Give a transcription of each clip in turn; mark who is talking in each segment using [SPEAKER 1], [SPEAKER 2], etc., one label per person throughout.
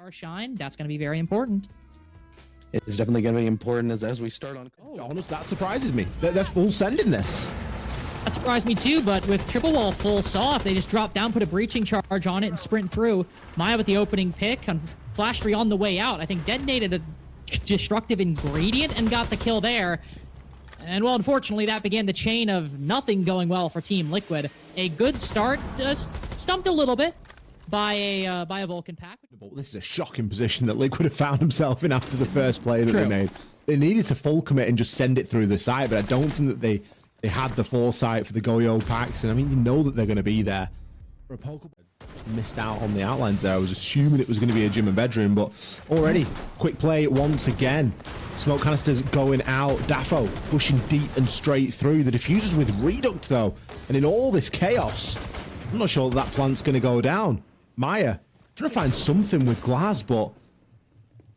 [SPEAKER 1] Our shine, that's going to be very important.
[SPEAKER 2] It's definitely going to be important as we start on.
[SPEAKER 3] Oh, honest, that surprises me. They're full sending this.
[SPEAKER 1] That surprised me too, but with triple wall full soft, they just drop down, put a breaching charge on it, and sprint through. Maya with the opening pick, on Flash 3 on the way out. I think detonated a destructive ingredient and got the kill there. And well, unfortunately, that began the chain of nothing going well for Team Liquid. A good start, just stumped a little bit by a Vulcan pack.
[SPEAKER 3] This is a shocking position that Liquid have found himself in after the first play that they made. They needed to full commit and just send it through the site, but I don't think that they had the foresight for the Goyo packs, and I mean, you know that they're going to be there. For a Pokemon, just missed out on the outlines there. I was assuming it was going to be a gym and bedroom, but already, quick play once again. Smoke canisters going out. Daffo pushing deep and straight through. The diffusers with Reduct, though, and in all this chaos, I'm not sure that plant's going to go down. Maya, trying to find something with Glass, but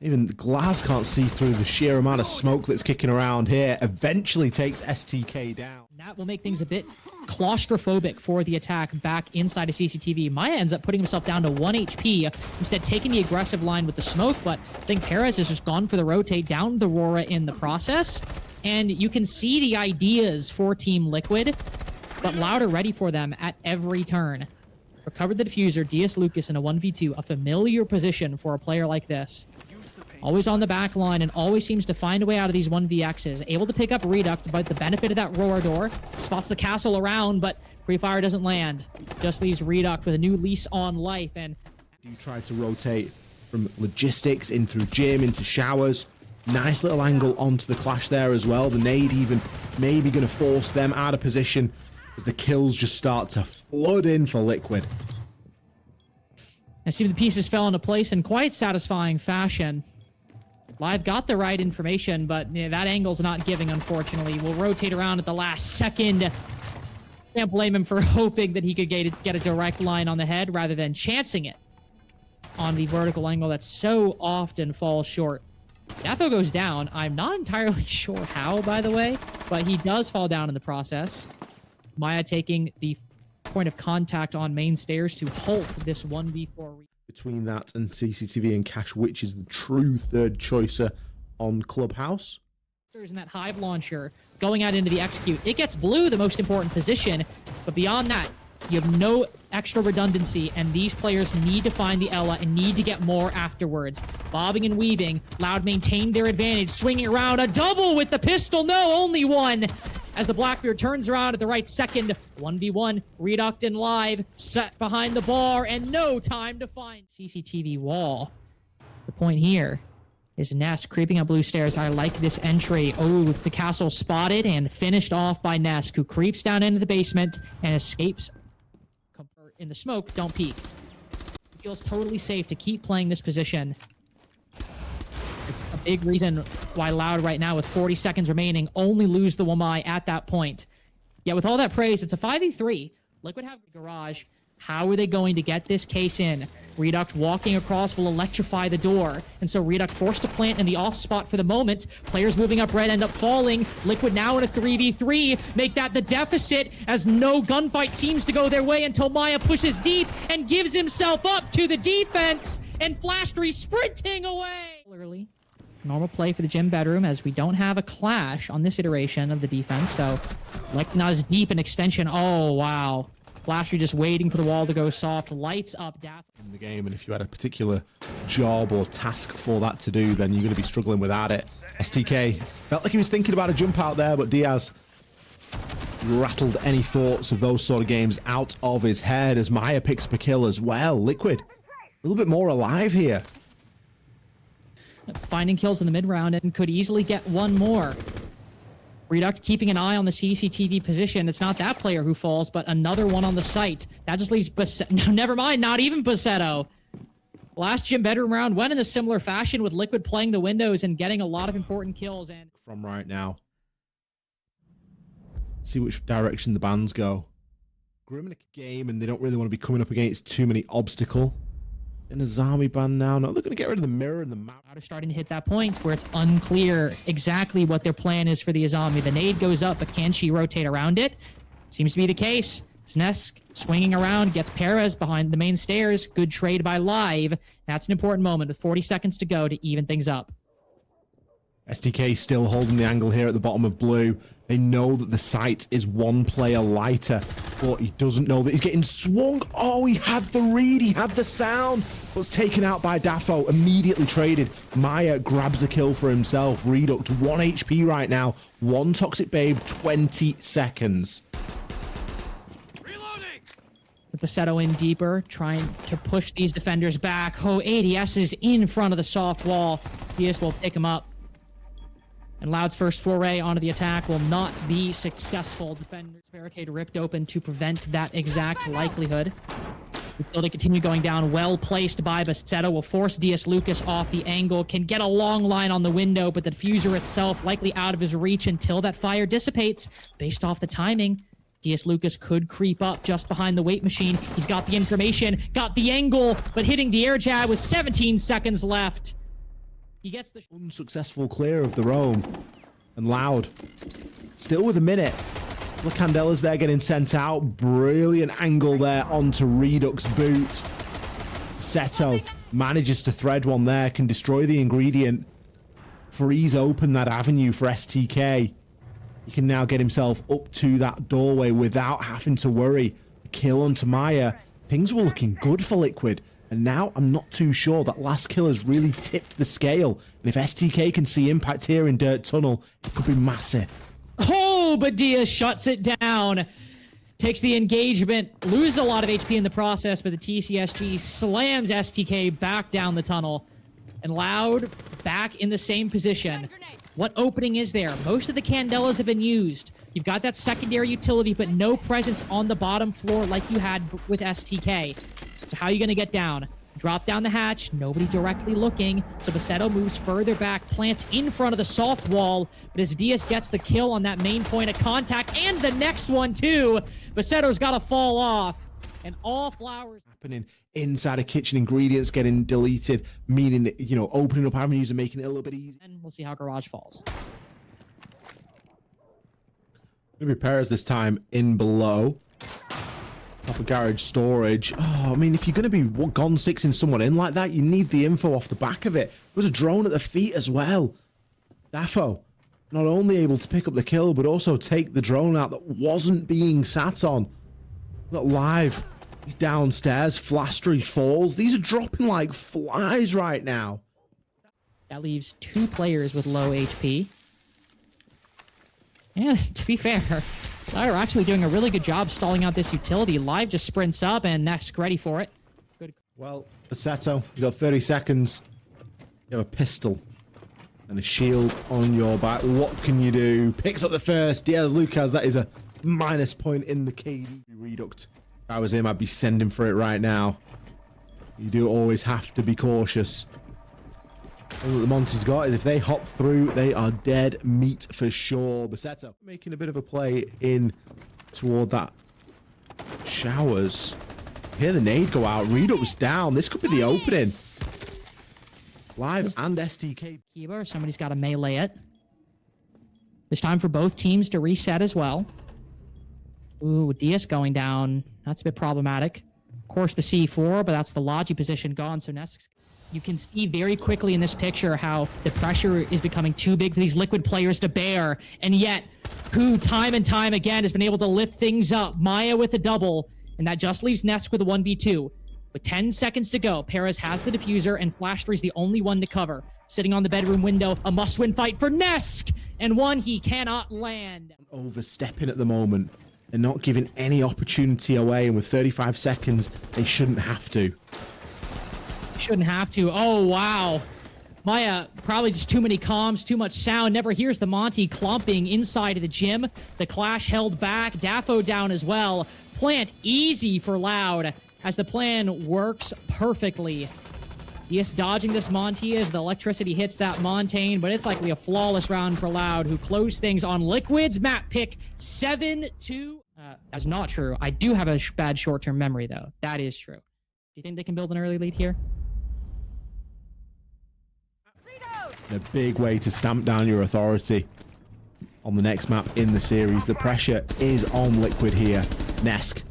[SPEAKER 3] even Glass can't see through the sheer amount of smoke that's kicking around here. Eventually takes STK down.
[SPEAKER 1] That will make things a bit claustrophobic for the attack back inside of CCTV. Maya ends up putting himself down to 1 HP, instead taking the aggressive line with the smoke, but I think Perez has just gone for the rotate down the Aurora in the process, and you can see the ideas for Team Liquid, but Loud are ready for them at every turn. Recovered the diffuser, DS Lucas in a 1v2, a familiar position for a player like this. Always on the back line and always seems to find a way out of these 1vx's. Able to pick up Reduct, but the benefit of that roar door. Spots the castle around, but Free Fire doesn't land. Just leaves Reduct with a new lease on life. And
[SPEAKER 3] you try to rotate from logistics in through gym into showers. Nice little angle onto the clash there as well. The nade even maybe going to force them out of position as the kills just start to flood in for Liquid.
[SPEAKER 1] I see the pieces fell into place in quite satisfying fashion. Live got the right information, but yeah, that angle's not giving, unfortunately. We'll rotate around at the last second. Can't blame him for hoping that he could get a direct line on the head rather than chancing it on the vertical angle that so often falls short. Daffo goes down. I'm not entirely sure how, by the way, but he does fall down in the process. Maya taking the point of contact on main stairs to halt this 1v4.
[SPEAKER 3] Between that and CCTV and Cash, which is the true third choicer on Clubhouse?
[SPEAKER 1] In that Hive launcher, going out into the execute. It gets blue, the most important position, but beyond that, you have no extra redundancy, and these players need to find the Ela and need to get more afterwards. Bobbing and weaving, Loud maintained their advantage, swinging around, a double with the pistol, no, only one! As the Blackbeard turns around at the right second, 1v1, Reduct and Live, set behind the bar, and no time to find CCTV wall. The point here is Ness creeping up blue stairs. I like this entry. Oh, the castle spotted and finished off by Ness, who creeps down into the basement and escapes in the smoke. Don't peek. It feels totally safe to keep playing this position. It's a big reason why Loud right now, with 40 seconds remaining, only lose the Wamai at that point. Yet with all that praise, it's a 5v3. Liquid have the garage. How are they going to get this case in? Reduct walking across will electrify the door. And so Reduct forced to plant in the off spot for the moment. Players moving up red end up falling. Liquid now in a 3v3. Make that the deficit as no gunfight seems to go their way until Maya pushes deep and gives himself up to the defense. And Flash 3 sprinting away. Early. Normal play for the gym bedroom as we don't have a clash on this iteration of the defense. So like not as deep an extension. Oh, wow. Flashy just waiting for the wall to go soft. Lights up Daff
[SPEAKER 3] in the game, and if you had a particular job or task for that to do, then you're going to be struggling without it. STK felt like he was thinking about a jump out there, but Diaz rattled any thoughts of those sort of games out of his head as Maya picks up a kill as well. Liquid, a little bit more alive here.
[SPEAKER 1] Finding kills in the mid-round and could easily get one more. Reduct keeping an eye on the CCTV position. It's not that player who falls, but another one on the site. That just leaves no, never mind, not even Bassetto. Last gym bedroom round went in a similar fashion with Liquid playing the windows and getting a lot of important kills. And
[SPEAKER 3] from right now, see which direction the bands go. Grim in a game, and they don't really want to be coming up against too many obstacles. In a Zami ban now. No, they're going to get rid of the mirror and the map.
[SPEAKER 1] Are starting to hit that point where it's unclear exactly what their plan is for the Azami. The nade goes up, but can she rotate around it? Seems to be the case. Snesk swinging around, gets Perez behind the main stairs. Good trade by Live. That's an important moment with 40 seconds to go to even things up.
[SPEAKER 3] STK still holding the angle here at the bottom of blue. They know that the site is one player lighter, but he doesn't know that he's getting swung. Oh, he had the read, he had the sound. Was taken out by Dafo, immediately traded. Maya grabs a kill for himself. Reduct 1 HP right now. 1 Toxic Babe, 20 seconds.
[SPEAKER 1] With Basetto in deeper, trying to push these defenders back. Oh, ADS is in front of the soft wall. DS will pick him up. And Loud's first foray onto the attack will not be successful. Defender's barricade ripped open to prevent that exact likelihood. Utility continue going down. Well placed by Basetto. Will force DS Lucas off the angle. Can get a long line on the window, but the diffuser itself likely out of his reach until that fire dissipates. Based off the timing, DS Lucas could creep up just behind the weight machine. He's got the information, got the angle, but hitting the air jab with 17 seconds left. He gets the
[SPEAKER 3] unsuccessful clear of the roam. And Loud still with a minute. The Candela's there getting sent out. Brilliant angle there onto Redux boot. Seto manages to thread one there, can destroy the ingredient, freeze open that avenue for STK. He can now get himself up to that doorway without having to worry. Kill onto Maya. Things were looking good for Liquid. And now I'm not too sure. That last kill has really tipped the scale. And if STK can see impact here in Dirt Tunnel, it could be massive.
[SPEAKER 1] Oh, but Diaz shuts it down. Takes the engagement. Loses a lot of HP in the process, but the TCSG slams STK back down the tunnel. And Loud back in the same position. What opening is there? Most of the Candelas have been used. You've got that secondary utility, but no presence on the bottom floor like you had with STK. So how are you going to get down? Drop down the hatch. Nobody directly looking. So Basetto moves further back, plants in front of the soft wall. But as Diaz gets the kill on that main point of contact, and the next one too, Basetto's got to fall off. And all flowers
[SPEAKER 3] happening inside a kitchen, ingredients getting deleted, meaning that, you know, opening up avenues and making it a little bit easier.
[SPEAKER 1] And we'll see how Garage falls.
[SPEAKER 3] Maybe Perez this time in below. Off a garage storage. Oh, I mean, if you're going to be gone 6ing someone in like that, you need the info off the back of it. There was a drone at the feet as well. Dafo not only able to pick up the kill, but also take the drone out that wasn't being sat on. Got Live. He's downstairs. Flastery falls. These are dropping like flies right now.
[SPEAKER 1] That leaves 2 players with low HP. Yeah, to be fair, they're actually doing a really good job stalling out this utility. Live just sprints up and Next ready for it. Good.
[SPEAKER 3] Well, Basetto, you got 30 seconds. You have a pistol and a shield on your back. What can you do? Picks up the first. Diaz Lucas, that is a minus point in the KD. Reduct. If I was him, I'd be sending for it right now. You do always have to be cautious. All that the Monty's got is if they hop through, they are dead meat for sure. Basetto making a bit of a play in toward that showers. Hear the nade go out. Redux down. This could be the opening. Live and STK.
[SPEAKER 1] Kiba, somebody's got to melee it. There's time for both teams to reset as well. Ooh, DS going down. That's a bit problematic. Of course, the C4, but that's the Logi position gone, so Nesk's... You can see very quickly in this picture how the pressure is becoming too big for these Liquid players to bear, and yet, who time and time again has been able to lift things up. Maya with a double, and that just leaves Nesk with a 1v2. With 10 seconds to go, Perez has the diffuser, and Flash3's the only one to cover. Sitting on the bedroom window, a must-win fight for Nesk, and one he cannot land.
[SPEAKER 3] Overstepping at the moment, and not giving any opportunity away, and with 35 seconds, they shouldn't have to.
[SPEAKER 1] Shouldn't have to. Oh, wow. Maya, probably just too many comms, too much sound. Never hears the Monty clumping inside of the gym. The Clash held back. Dafo down as well. Plant easy for Loud as the plan works perfectly. Yes, dodging this Monty as the electricity hits that Montaigne, but it's likely a flawless round for Loud, who closed things on Liquid's map pick 7-2. That's not true. I do have a bad short-term memory, though. That is true. Do you think they can build an early lead here?
[SPEAKER 3] A big way to stamp down your authority on the next map in the series. The pressure is on Liquid here. Nesk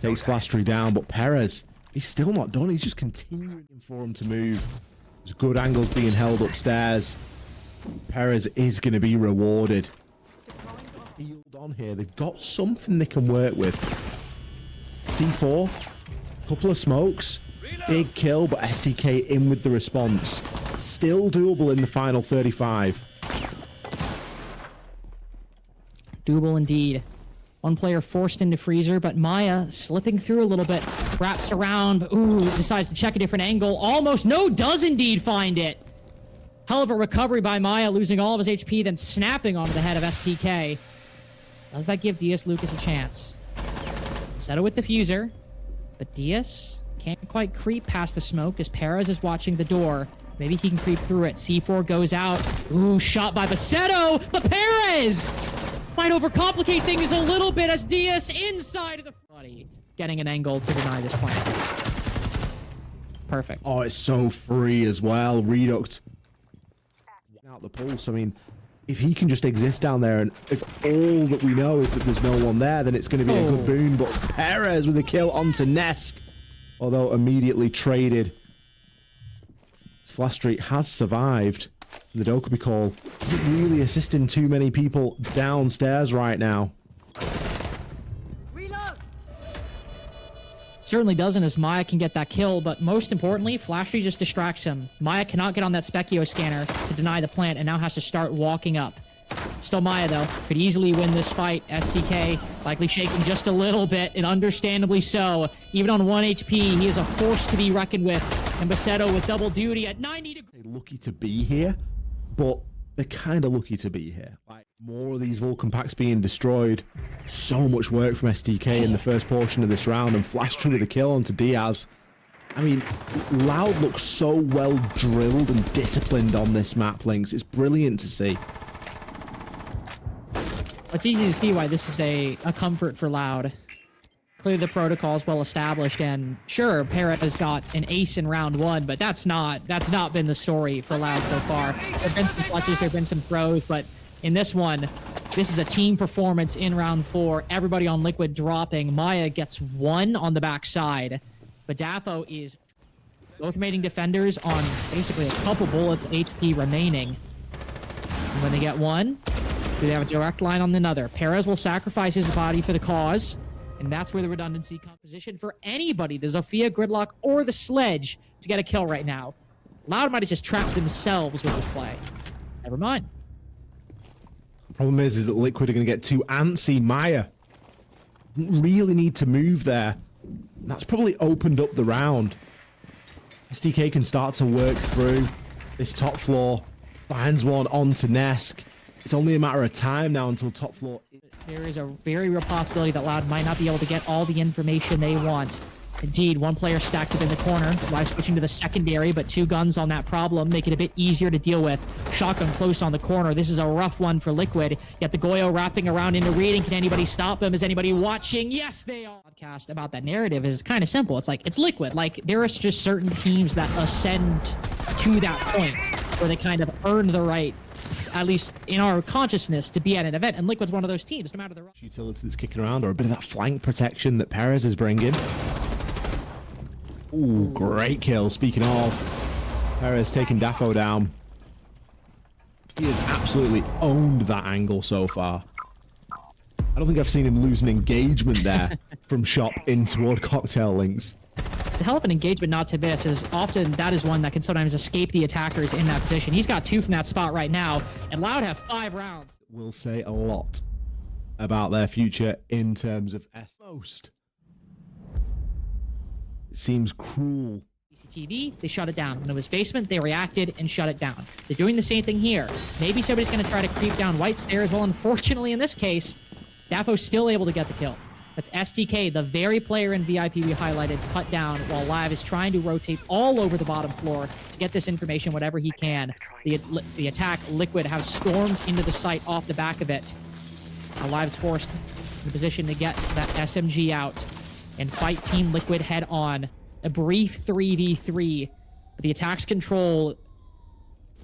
[SPEAKER 3] Takes Flastry down, but Perez, he's still not done. He's just continuing for him to move. There's good angles being held upstairs. Perez is going to be rewarded. Field on here. They've got something they can work with. C4, couple of smokes, big kill, but STK in with the response. Still doable in the final 35.
[SPEAKER 1] Doable indeed. One player forced into freezer, but Maya slipping through a little bit. Wraps around, but ooh, decides to check a different angle. Almost, no, does indeed find it. Hell of a recovery by Maya, losing all of his HP, then snapping onto the head of STK. Does that give Diaz Lucas a chance? Settle with diffuser, but Diaz can't quite creep past the smoke as Perez is watching the door. Maybe he can creep through it. C4 goes out. Ooh, shot by Baseto, but Perez might overcomplicate things a little bit as Diaz inside of the body, getting an angle to deny this point. Perfect.
[SPEAKER 3] Oh, it's so free as well. Reduct out the pulse. I mean, if he can just exist down there, and if all that we know is that there's no one there, then it's going to be a good boon. But Perez with a kill onto Nesk, although immediately traded. Flastry has survived. The Dokkaebi call isn't really assisting too many people downstairs right now.
[SPEAKER 1] Reload. Certainly doesn't, as Maya can get that kill, but most importantly, Flastry just distracts him. Maya cannot get on that Specchio scanner to deny the plant and now has to start walking up. Still Maya, though, could easily win this fight. STK likely shaking just a little bit, and understandably so. Even on 1 HP, he is a force to be reckoned with. And Baseto with double duty at 90 degrees.
[SPEAKER 3] Lucky to be here, but they're kind of lucky to be here. Like, more of these Vulcan packs being destroyed. So much work from STK in the first portion of this round, and Flastry with a kill onto Diaz. I mean, Loud looks so well drilled and disciplined on this map, Lynx. It's brilliant to see.
[SPEAKER 1] It's easy to see why this is a comfort for Loud. Clearly the protocol is well established, and sure, Perez has got an ace in round 1, but that's not been the story for Loud so far. There have been some clutches, there have been some throws, but in this one, this is a team performance in round 4. Everybody on Liquid dropping. Maya gets 1 on the backside, but Dafo is both mating defenders on basically a couple bullets HP remaining. And when they get 1, do they have a direct line on another? Perez will sacrifice his body for the cause. And that's where the redundancy composition for anybody, the Zofia, Gridlock, or the Sledge, to get a kill right now. Loud might have just trapped themselves with this play. Never mind.
[SPEAKER 3] The problem is that Liquid are going to get too antsy. Maya really need to move there. That's probably opened up the round. STK can start to work through this top floor. Finds one onto Nesk. It's only a matter of time now until top floor.
[SPEAKER 1] There is a very real possibility that Loud might not be able to get all the information they want. Indeed, one player stacked up in the corner. Live switching to the secondary, but 2 guns on that problem make it a bit easier to deal with. Shotgun close on the corner. This is a rough one for Liquid. Yet the Goyo wrapping around into reading. Can anybody stop them? Is anybody watching? Yes, they are. Podcast about that narrative is kind of simple. It's like, it's Liquid. Like, there are just certain teams that ascend to that point where they kind of earn the right, at least in our consciousness, to be at an event, and Liquid's one of those teams, no matter the
[SPEAKER 3] utility that's kicking around, or a bit of that flank protection that Perez is bringing. Ooh, great kill. Speaking of, Perez taking Dafo down. He has absolutely owned that angle so far. I don't think I've seen him lose an engagement there from shop in toward Cocktail Links.
[SPEAKER 1] It's a hell of an engagement not to miss, as often that is one that can sometimes escape the attackers in that position. He's got 2 from that spot right now, and Loud have 5 rounds.
[SPEAKER 3] Will say a lot about their future in terms of most. It seems cruel.
[SPEAKER 1] CCTV, they shut it down. When it was basement, they reacted and shut it down. They're doing the same thing here. Maybe somebody's going to try to creep down White Stairs. Well, unfortunately, in this case, Dafo's still able to get the kill. That's STK, the very player in VIP we highlighted, cut down while Live is trying to rotate all over the bottom floor to get this information whatever he can. The attack, Liquid, have stormed into the site off the back of it. Now Live's forced in the position to get that SMG out and fight Team Liquid head on. A brief 3v3, but the attack's control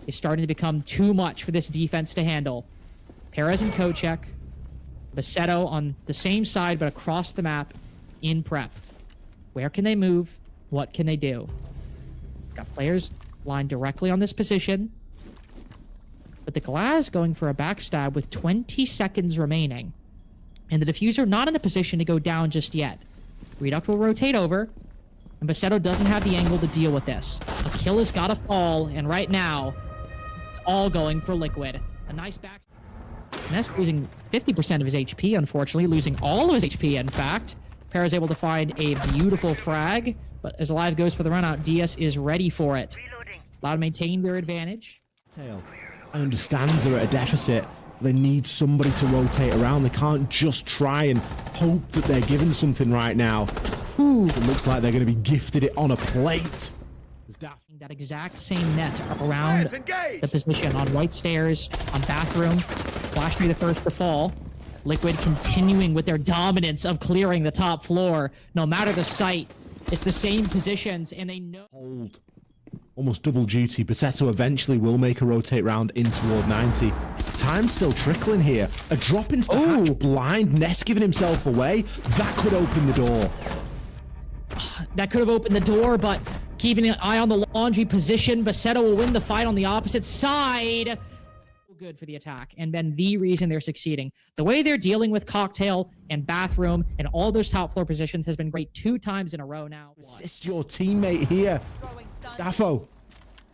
[SPEAKER 1] is starting to become too much for this defense to handle. Perez and Kochek, Baseto on the same side but across the map. in prep. Where can they move? What can they do? Got players lined directly on this position. But the Glass going for a backstab with 20 seconds remaining. And the Diffuser not in the position to go down just yet. Reduct will rotate over. And Basetto doesn't have the angle to deal with this. A kill has got to fall. And right now, it's all going for Liquid. A nice back. Ness losing 50% of his HP, unfortunately. Losing all of his HP, in fact. Para is able to find a beautiful frag. But as Alive goes for the run out, DS is ready for it. Loud maintain their advantage.
[SPEAKER 3] I understand they're at a deficit. They need somebody to rotate around. They can't just try and hope that they're given something right now.
[SPEAKER 1] Ooh.
[SPEAKER 3] It looks like they're going to be gifted it on a plate.
[SPEAKER 1] That exact same net around the position on White Stairs, on Bathroom. Flash be the first to fall. Liquid continuing with their dominance of clearing the top floor. No matter the site, it's the same positions, and they know...
[SPEAKER 3] Hold. Almost double duty. Basetto eventually will make a rotate round in toward 90. Time's still trickling here. A drop into the hatch blind. Ness giving himself away. That could open the door.
[SPEAKER 1] That could have opened the door, but keeping an eye on the laundry position, Basetto will win the fight on the opposite side. Good for the attack, and then the reason they're succeeding. The way they're dealing with Cocktail and Bathroom and all those top floor positions has been great 2 times in a row now.
[SPEAKER 3] Assist your teammate here. Daffo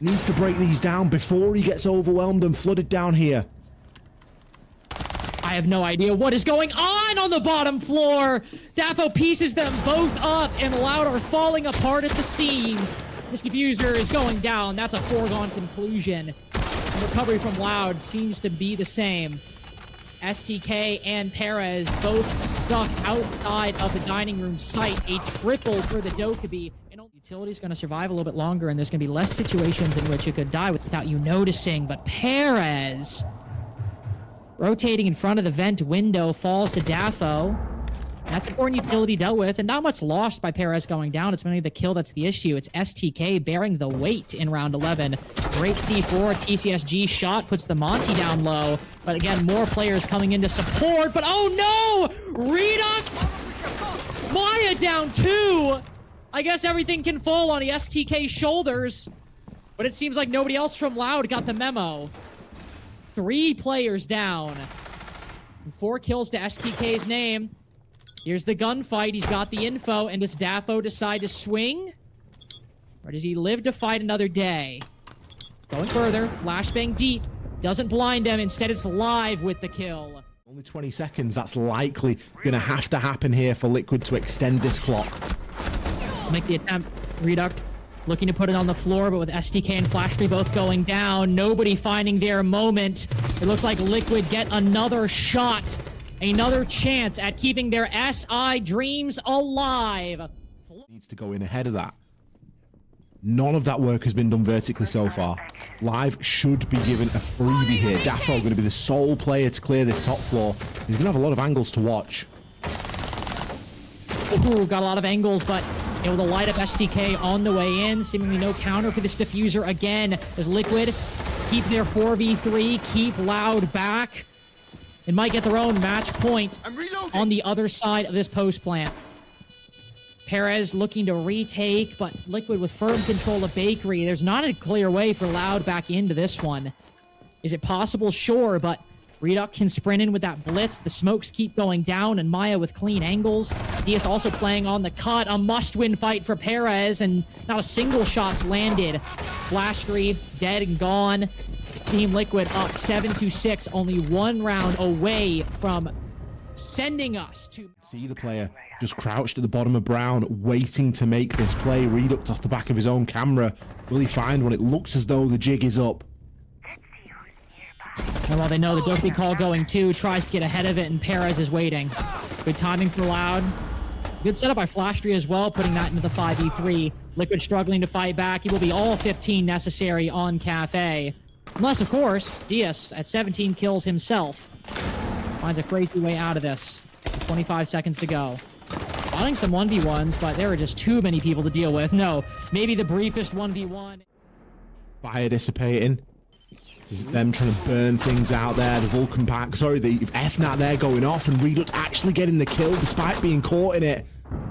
[SPEAKER 3] needs to break these down before he gets overwhelmed and flooded down here.
[SPEAKER 1] I have no idea what is going on the bottom floor. Daffo pieces them both up, and Loud are falling apart at the seams. This Diffuser is going down. That's a foregone conclusion. The recovery from Loud seems to be the same. STK and Perez both stuck outside of the dining room site. A triple for the Dokkaebi. Utility's going to survive a little bit longer, and there's going to be less situations in which it could die without you noticing. But Perez, rotating in front of the vent window, falls to Daffo. That's important Utility dealt with, and not much lost by Perez going down. It's mainly the kill that's the issue. It's STK bearing the weight in round 11. Great C4, TCSG shot puts the Monty down low. But again, more players coming in to support. But oh no! Reduct! Maya down 2! I guess everything can fall on the STK's shoulders. But it seems like nobody else from Loud got the memo. 3 players down. And 4 kills to STK's name. Here's the gunfight. He's got the info. And does Daffo decide to swing? Or does he live to fight another day? Going further. Flashbang deep. Doesn't blind him. Instead, it's Live with the kill.
[SPEAKER 3] Only 20 seconds. That's likely going to have to happen here for Liquid to extend this clock.
[SPEAKER 1] Make the attempt. Reduct looking to put it on the floor, but with STK and Flashbang both going down. Nobody finding their moment. It looks like Liquid get another shot. Another chance at keeping their SI dreams alive.
[SPEAKER 3] Needs to go in ahead of that. None of that work has been done vertically so far. Live should be given a freebie here. Daffo going to be the sole player to clear this top floor. He's going to have a lot of angles to watch.
[SPEAKER 1] Ooh, got a lot of angles, but able to light up STK on the way in. Seemingly no counter for this Diffuser again as Liquid keep their 4v3, keep Loud back. It might get their own match point on the other side of this post plant. Perez looking to retake, but Liquid with firm control of Bakery. There's not a clear way for Loud back into this one. Is it possible? Sure, but Reduct can sprint in with that blitz. The smokes keep going down, and Maya with clean angles. DS also playing on the cut. A must-win fight for Perez, and not a single shot's landed. Flashtree dead and gone. Team Liquid up 7-6, only 1 round away from sending us to...
[SPEAKER 3] See the player just crouched at the bottom of Brown, waiting to make this play. Reduct off the back of his own camera. Will he find one? It looks as though the jig is up.
[SPEAKER 1] And while they know the Dokkaebi call going too, tries to get ahead of it, and Perez is waiting. Good timing for Loud. Good setup by Flashtree as well, putting that into the 5v3. Liquid struggling to fight back. He will be all 15 necessary on Cafe. Unless, of course, Diaz at 17 kills himself finds a crazy way out of this. 25 seconds to go. Spotting some 1v1s, but there are just too many people to deal with. No, maybe the briefest 1v1.
[SPEAKER 3] Fire dissipating. This is them trying to burn things out there. The Vulcan pack, sorry, the FNAT there going off, and Reduct actually getting the kill despite being caught in it.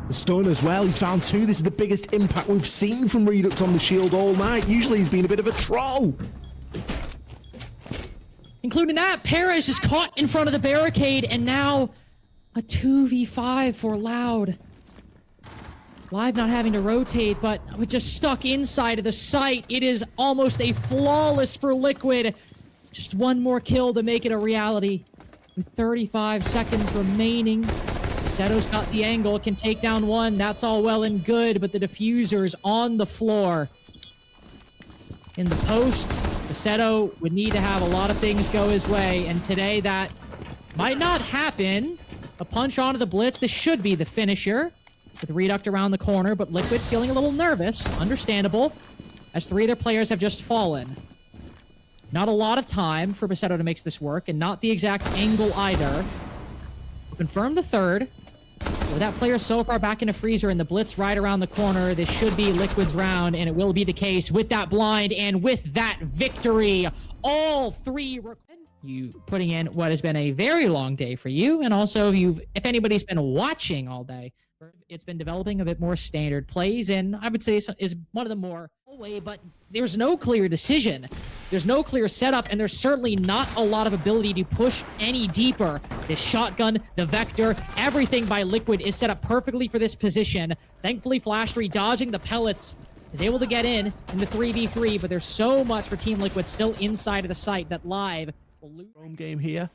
[SPEAKER 3] The stun as well. He's found 2. This is the biggest impact we've seen from Redux on the shield all night. Usually he's been a bit of a troll.
[SPEAKER 1] Including that, Paris is caught in front of the barricade, and now a 2v5 for Loud. Live not having to rotate, but with just stuck inside of the site, it is almost a flawless for Liquid. Just one more kill to make it a reality. With 35 seconds remaining, Seto's got the angle, can take down one. That's all well and good, but the diffuser's on the floor. In the post, Seto would need to have a lot of things go his way, and today that might not happen. A punch onto the blitz. This should be the finisher. With Reduct around the corner, but Liquid feeling a little nervous. Understandable, as 3 of their players have just fallen. Not a lot of time for Basetto to make this work, and not the exact angle either. Confirm the third. With that player so far back in a freezer and the blitz right around the corner, this should be Liquid's round, and it will be the case with that blind and with that victory. All 3 you putting in what has been a very long day for you, and also if anybody's been watching all day, it's been developing a bit more standard plays, and I would say is one of the more way, but there's no clear decision. There's no clear setup, and there's certainly not a lot of ability to push any deeper. This shotgun, the vector, everything by Liquid is set up perfectly for this position. Thankfully, Flash3 dodging the pellets is able to get in the 3v3, but there's so much for Team Liquid still inside of the site that Live will lose.
[SPEAKER 3] Roam game here.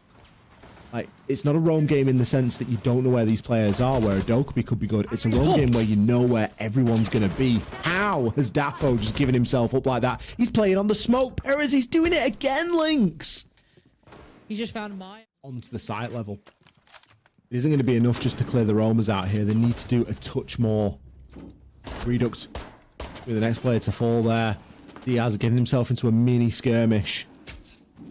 [SPEAKER 3] Like, it's not a roam game in the sense that you don't know where these players are, where a Dokkaebi could be good. It's a roam game where you know where everyone's going to be. How has Daffo just given himself up like that? He's playing on the smoke. Perez, he's doing it again, Lynx.
[SPEAKER 1] He just found
[SPEAKER 3] onto the site level. It isn't going to be enough just to clear the roamers out here. They need to do a touch more. Redux with the next player to fall there. Diaz getting himself into a mini skirmish.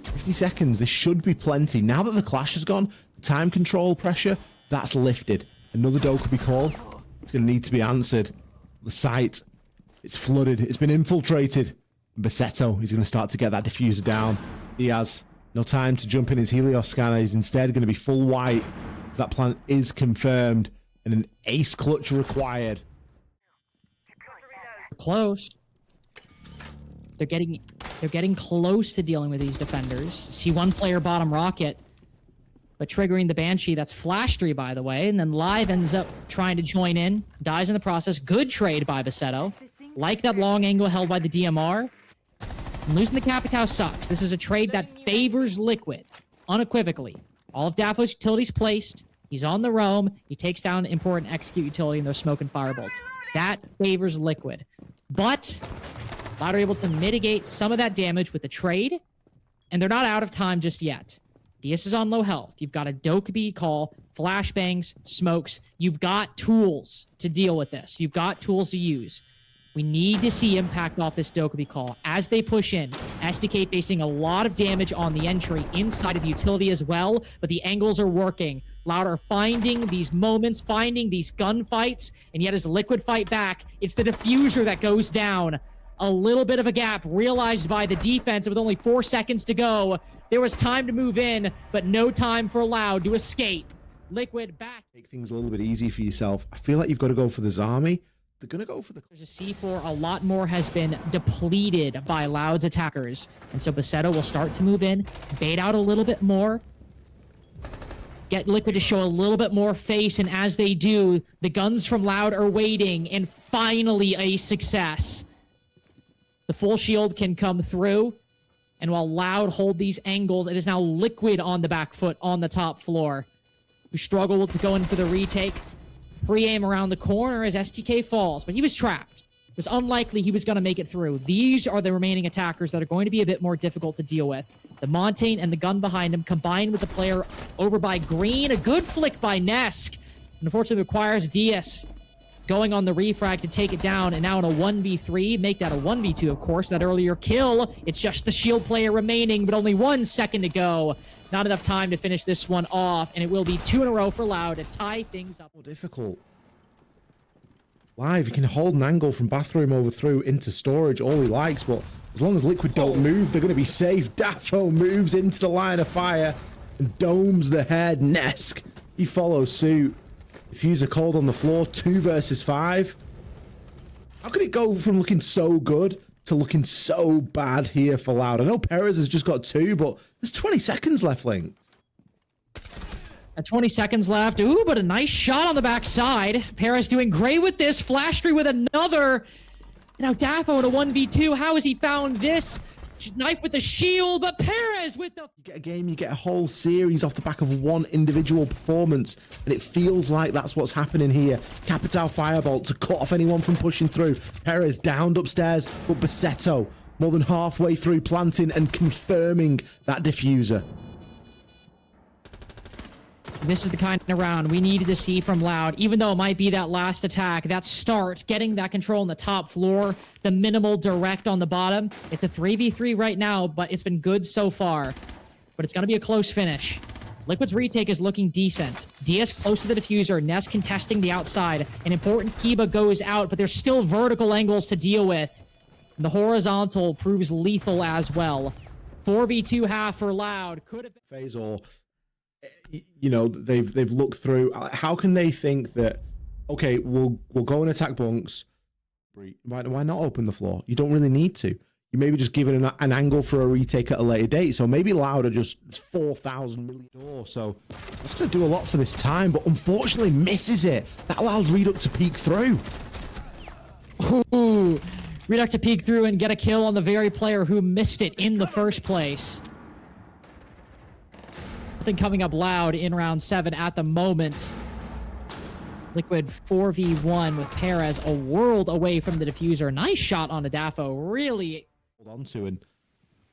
[SPEAKER 3] 50 seconds, this should be plenty. Now that the clash has gone, the time control pressure, that's lifted. Another Dokkaebi call. It's going to need to be answered. The site, it's flooded. It's been infiltrated. Basetto, he's going to start to get that diffuser down. Diaz, no time to jump in his Helios scanner. He's instead going to be full white. So that plan is confirmed. And an ace clutch required.
[SPEAKER 1] Close. They're getting close to dealing with these defenders. See one player bottom rocket, but triggering the Banshee. That's Flash3, by the way. And then Live ends up trying to join in. Dies in the process. Good trade by Basetto. Like that long angle held by the DMR. And losing the Capitao sucks. This is a trade that favors Liquid. Unequivocally. All of Dafo's utilities placed. He's on the roam. He takes down important execute utility in those smoke and firebolts. That favors Liquid. But Loud are able to mitigate some of that damage with the trade, and they're not out of time just yet. DS is on low health. You've got a Dokkaebi call, flashbangs, smokes. You've got tools to deal with this. You've got tools to use. We need to see impact off this Dokkaebi call. As they push in, SDK facing a lot of damage on the entry inside of the utility as well, but the angles are working. Loud are finding these moments, finding these gunfights, and yet as Liquid fight back, it's the diffuser that goes down. A little bit of a gap realized by the defense with only 4 seconds to go. There was time to move in, but no time for Loud to escape. Liquid back.
[SPEAKER 3] Make things a little bit easy for yourself. I feel like you've got to go for the Zami. They're going to go for the...
[SPEAKER 1] There's a C4. A lot more has been depleted by Loud's attackers. And so Basetto will start to move in, bait out a little bit more. Get Liquid to show a little bit more face, and as they do, the guns from Loud are waiting, and finally a success. The full shield can come through, and while Loud hold these angles, it is now Liquid on the back foot on the top floor, who struggle to go in for the retake. Pre-aim around the corner as STK falls, but he was trapped. It was unlikely he was going to make it through. These are the remaining attackers that are going to be a bit more difficult to deal with. The Montaigne and the gun behind him combined with the player over by Green. A good flick by Nesk. Unfortunately requires Diaz going on the refrag to take it down, and now in a 1v3, make that a 1v2, of course. That earlier kill, it's just the shield player remaining, but only 1 second to go. Not enough time to finish this one off, and it will be 2 in a row for Loud to tie things up.
[SPEAKER 3] More difficult. Live, he can hold an angle from bathroom over through into storage all he likes, but as long as Liquid don't move, they're going to be safe. Daffo moves into the line of fire and domes the head. Nesk, he follows suit. Diffuser called on the floor, 2 versus 5. How could it go from looking so good to looking so bad here for Loud? I know Perez has just got 2, but there's 20 seconds left, Link.
[SPEAKER 1] 20 seconds left. Ooh, but a nice shot on the backside. Perez doing great with this. Flashtree with another. Now Daffo in a 1v2. How has he found this? Knife with the shield, but Perez with the...
[SPEAKER 3] You get a game, you get a whole series off the back of one individual performance, and it feels like that's what's happening here. Capital Firebolt to cut off anyone from pushing through. Perez downed upstairs, but Basetto more than halfway through planting and confirming that diffuser.
[SPEAKER 1] This is the kind of round we needed to see from Loud, even though it might be that last attack, that start, getting that control on the top floor, the minimal direct on the bottom. It's a 3v3 right now, but it's been good so far. But it's going to be a close finish. Liquid's retake is looking decent. DS close to the diffuser, Ness contesting the outside. An important Kiba goes out, but there's still vertical angles to deal with. And the horizontal proves lethal as well. 4v2 half for Loud. Could have been...
[SPEAKER 3] Phasor, you know, they've looked through. How can they think that, okay, we'll go and attack bunks? Why not open the floor? You don't really need to. You maybe just give it an angle for a retake at a later date. So maybe Loud are just 4,000 million door. So that's going to do a lot for this time, but unfortunately misses it. That allows Reduct to peek through.
[SPEAKER 1] Ooh, Reduct to peek through and get a kill on the very player who missed it in the first place. Nothing coming up Loud in round 7 at the moment. Liquid 4v1 with Perez a world away from the diffuser. Nice shot on Adafo. Really
[SPEAKER 3] hold on to, and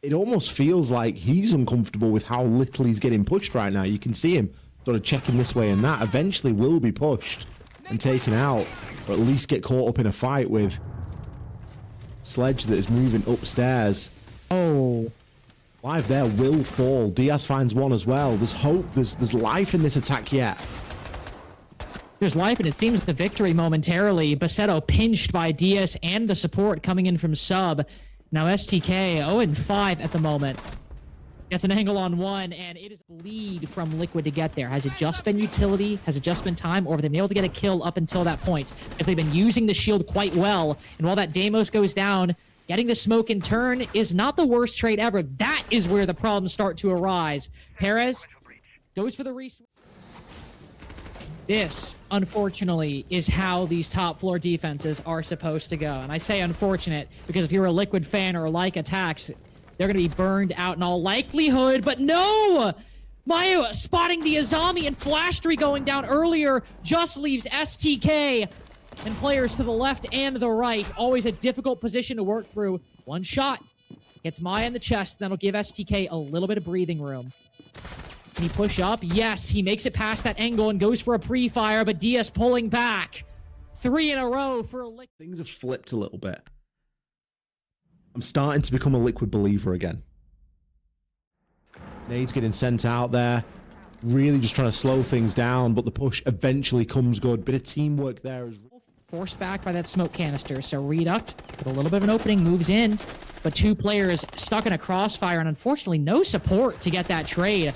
[SPEAKER 3] it almost feels like he's uncomfortable with how little he's getting pushed right now. You can see him sort of checking this way and that. Eventually will be pushed and taken out, or at least get caught up in a fight with Sledge that is moving upstairs.
[SPEAKER 1] Oh.
[SPEAKER 3] Live there will fall. Diaz finds one as well. There's hope. There's life in this attack yet.
[SPEAKER 1] There's life, and it seems the victory momentarily. Basetto pinched by Diaz and the support coming in from sub. Now STK 0-5 at the moment. Gets an angle on one, and it is a lead from Liquid to get there. Has it just been utility? Has it just been time? Or have they been able to get a kill up until that point? As they've been using the shield quite well. And while that Deimos goes down, getting the smoke in turn is not the worst trade ever. That is where the problems start to arise. Perez goes for the resource. This, unfortunately, is how these top floor defenses are supposed to go. And I say unfortunate because if you're a Liquid fan or like attacks, they're going to be burned out in all likelihood. But no! Mayu spotting the Azami and Flashtree going down earlier just leaves STK and players to the left and the right. Always a difficult position to work through. One shot gets Maya in the chest. That'll give STK a little bit of breathing room. Can he push up? Yes, he makes it past that angle and goes for a pre-fire, but Diaz pulling back. 3 in a row for a Liquid.
[SPEAKER 3] Things have flipped a little bit. I'm starting to become a Liquid believer again. Nades getting sent out there. Really just trying to slow things down, but the push eventually comes good. Bit of teamwork there as well.
[SPEAKER 1] Forced back by that smoke canister. So Reduct, with a little bit of an opening, moves in. But 2 players stuck in a crossfire, and unfortunately no support to get that trade.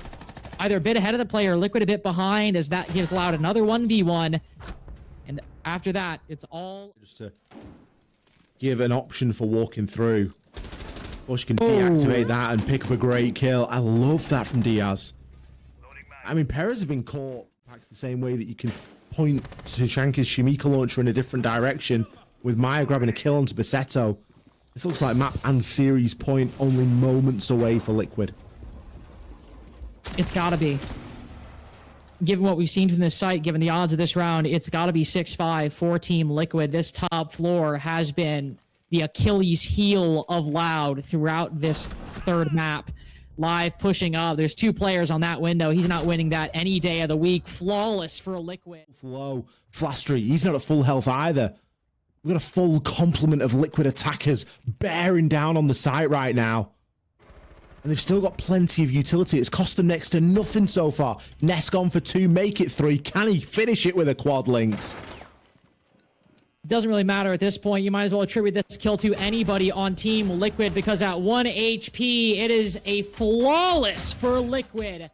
[SPEAKER 1] Either a bit ahead of the player, Liquid a bit behind, as that gives Loud another 1v1. And after that, it's all...
[SPEAKER 3] Just to give an option for walking through. Bush can deactivate that and pick up a great kill. I love that from Diaz. I mean, Perez has been caught perhaps the same way that you can point to Shanky's Shimika launcher in a different direction, with Maya grabbing a kill onto Basetto. This looks like map and series point only moments away for Liquid.
[SPEAKER 1] It's gotta be. Given what we've seen from this site, given the odds of this round, it's gotta be 6-5 for Team Liquid. This top floor has been the Achilles heel of Loud throughout this third map. Live pushing up. There's 2 players on that window. He's not winning that any day of the week. Flawless for Liquid.
[SPEAKER 3] Flow. Flastry, he's not at full health either. We've got a full complement of Liquid attackers bearing down on the site right now. And they've still got plenty of utility. It's cost them next to nothing so far. Ness gone for 2, make it 3. Can he finish it with a quad links?
[SPEAKER 1] Doesn't really matter at this point. You might as well attribute this kill to anybody on Team Liquid because at 1 HP, it is a flawless for Liquid.